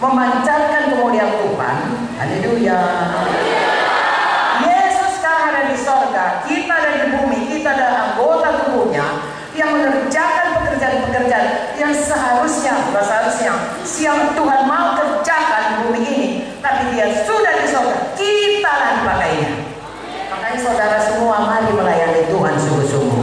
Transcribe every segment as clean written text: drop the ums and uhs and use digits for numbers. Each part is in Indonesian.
memancarkan kemuliaan Tuhan. Haleluya. Yesus sekarang ada di sorga, kita ada di bumi, kita adalah anggota tubuhnya yang mengerjakan pekerjaan-pekerjaan yang seharusnya siang Tuhan mau kerjakan di bumi ini, tapi dia sudah di sorga, kita lah dipakainya. Makanya saudara semua, mari melayani Tuhan sungguh-sungguh.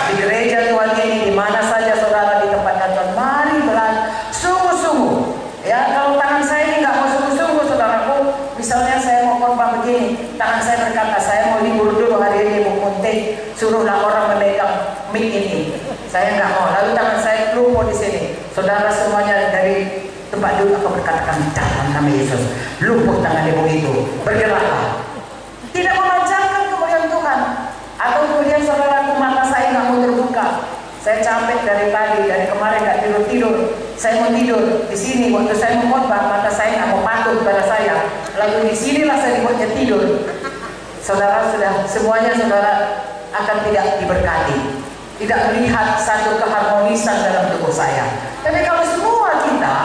Di gereja Tuhan ini, di mana saja saudara ditempatkan Tuhan, mari melayani sungguh-sungguh. Ya, kalau tangan saya ini nggak mau sungguh-sungguh, saudaraku, misalnya saya mau khotbah begini, tangan saya berkata, saya mau libur dulu hari ini, mau muntah, suruhlah orang memegang mic ini. Saya nggak mau. Lalu tangan saya lumpuh di sini. Saudara semuanya dari tempat duduk aku berkatakan, dalam nama Yesus, lumpuh tangan ibu itu, bergeraklah. Tidak memancarkan kemuliaan Tuhan. Atau kemudian saudaraku, mata saya nggak mau terbuka. Saya capek dari tadi, dari kemarin nggak tidur. Saya mau tidur di sini. Waktu saya mau khotbah, mata saya nggak mau patuh pada saya. Lalu di sinilah saya dibuatnya tidur. Saudara sudah semuanya saudara akan tidak diberkati, tidak melihat satu keharmonisan dalam tubuh saya. Tapi kalau semua kita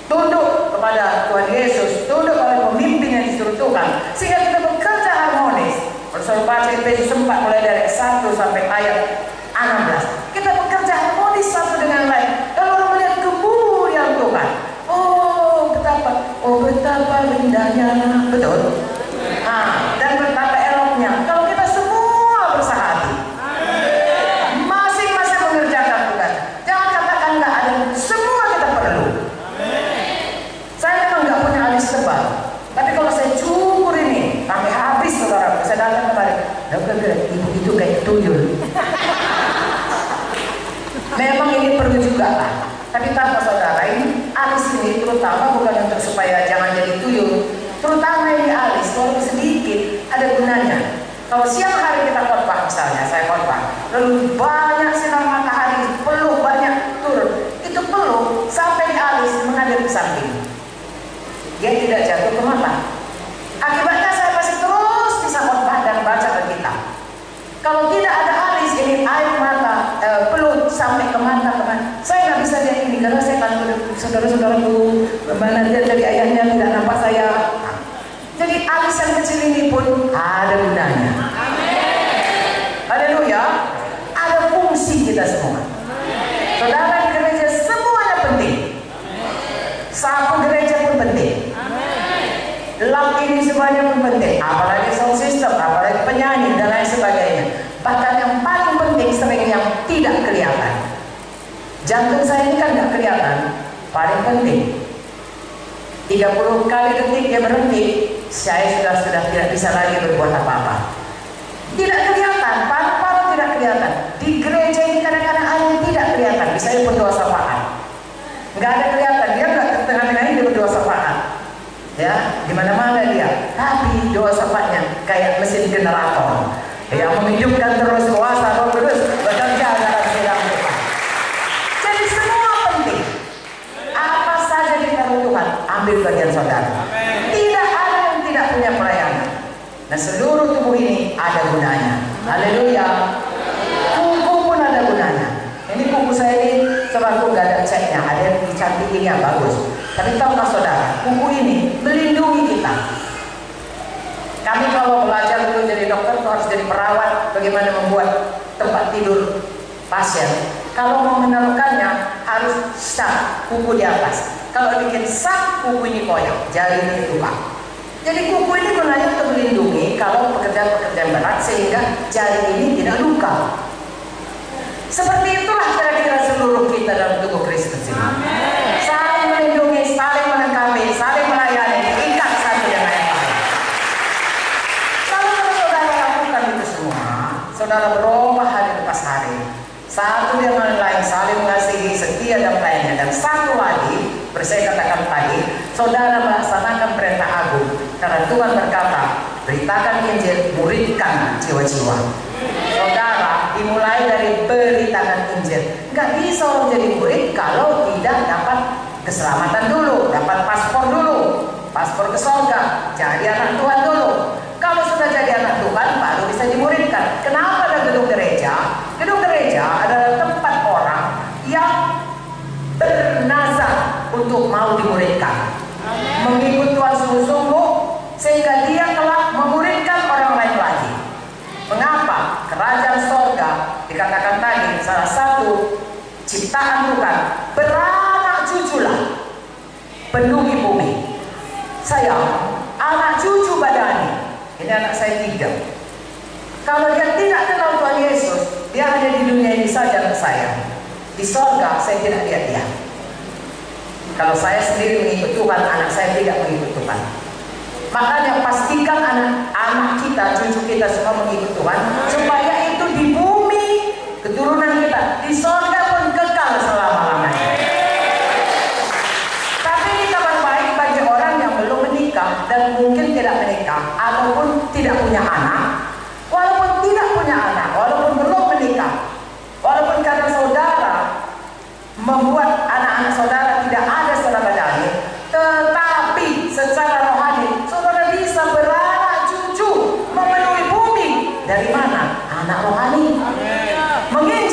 tunduk kepada Tuhan Yesus, tunduk kepada pemimpin yang disuruh Tuhan, sehingga kita bekerja harmonis. Kalau saya baca Efesus 4 mulai dari 1 sampai ayat 16, kita bekerja harmonis satu dengan lain. Kalau orang melihat kemuliaan Tuhan, oh betapa indahnya, betul. Dan betapa eloknya kalau kita semua bersahati, masing-masing mengerjakan tugas. Jangan katakan nggak ada, semua kita perlu. Saya memang nggak punya alis tebal, tapi kalau saya cukur ini sampai habis, saudara, saya datang kemarin, ibu itu kayak tuyul. Memang ini perlu juga lah. Tapi tanpa saudara, ini alis ini terutama bukan untuk supaya jangan jadi tuyul. Terutama ini alis, kalau sedikit ada gunanya. Kalau siang hari kita khotbah, misalnya saya khotbah, lalu banyak sinar matahari, peluh banyak turun, itu peluh sampai di alis mengalir ke samping, dia tidak jatuh ke mata. Akibatnya saya masih terus bisa khotbah dan baca Alkitab. Kalau tidak ada alis ini, air mata, peluh sampai ke mata, saya nggak bisa lihat ini karena saya kan saudara-saudaraku, mana dia jadi ayahnya tidak nampak saya. Jadi alis yang kecil ini pun ada gunanya. Haleluya. Ada fungsi kita semua. Saudara di gereja semuanya penting. Sapu gereja pun penting. Lamp ini semuanya pun penting. Apalagi sound system, apalagi penyanyi dan lain sebagainya. Bahkan yang paling penting sering yang tidak kelihatan. Jantung saya ini kan nggak kelihatan, paling penting. 30 kali detik dia berhenti, saya sudah tidak bisa lagi berbuat apa-apa. Tidak kelihatan, paru-paru tidak kelihatan. Di gereja ini kadang-kadang ada yang tidak kelihatan, misalnya berdoa sapaan. Nggak ada kelihatan, dia nggak tengah-tengah ini berdoa sapaan. Ya, di mana-mana dia. Tapi doa sapanya kayak mesin generator yang menghidupkan terus kuasa Roh Kudus bekerja dalam sidang Tuhan. Jadi semua penting. Apa saja ditaruh Tuhan, ambil bagian saudara. Tidak ada yang tidak punya pelayanan. Nah, seluruh tubuh ini ada gunanya. Haleluya. Kuku pun ada gunanya. Ini kuku saya ini selalu nggak ada catnya, ada yang dicantikinya bagus. Tapi tahukah saudara, kuku ini melindungi kita. Kami kalau belajar dulu jadi dokter itu harus jadi perawat, bagaimana membuat tempat tidur pasien. Kalau mau menaruhkannya harus sak kuku di atas. Kalau bikin sak kuku ini koyak, jari ini luka. Jadi kuku ini gunanya untuk melindungi kalau pekerjaan-pekerjaan berat sehingga jari ini tidak luka. Seperti itulah kira-kira seluruh kita dalam tubuh Kristus ini. Saling melindungi, saling melengkapi, saling melayani, diikat satu dengan yang lain. Kalau saudara lakukan itu semua, saudara berubah hari lepas hari. Satu dengan lain saling mengasihi, setia dan lainnya. Dan satu lagi, saya katakan tadi, saudara melaksanakan perintah agung. Karena Tuhan berkata, beritakan Injil, muridkan jiwa-jiwa. Saudara, dimulai dari beritakan Injil. Nggak bisa orang jadi murid kalau tidak dapat keselamatan dulu, dapat paspor dulu, paspor ke surga, jadi anak Tuhan dulu. Kalau sudah jadi anak Tuhan, baru bisa dimuridkan. Kenapa ada gedung gereja? Gedung gereja adalah tempat orang yang bernazar untuk untuk mau dimuridkan, mengikut Tuhan sungguh-sungguh sehingga dia kelak memuridkan orang lain lagi. Mengapa? Kerajaan sorga dikatakan tadi salah satu ciptaan Tuhan, beranak cuculah penuhi bumi. Saya anak cucu badani, ini anak saya 3. Kalau dia tidak kenal Tuhan Yesus, dia hanya di dunia ini saja anak saya. Di sorga saya tidak lihat dia. Kalau saya sendiri mengikut Tuhan, anak saya tidak mengikut Tuhan. Makanya pastikan anak kita, cucu kita semua mengikut Tuhan, supaya itu di bumi keturunan kita, di sorga pun kekal selama-lamanya. Tapi ini kabar baik bagi orang yang belum menikah dan mungkin tidak menikah ataupun tidak punya anak. Walaupun tidak punya anak, walaupun belum menikah, walaupun karena saudara membuat anak-anak saudara tidak ada secara badani, tetapi secara rohani saudara bisa beranak cucu memenuhi bumi. Dari mana? Anak rohani. Menginjil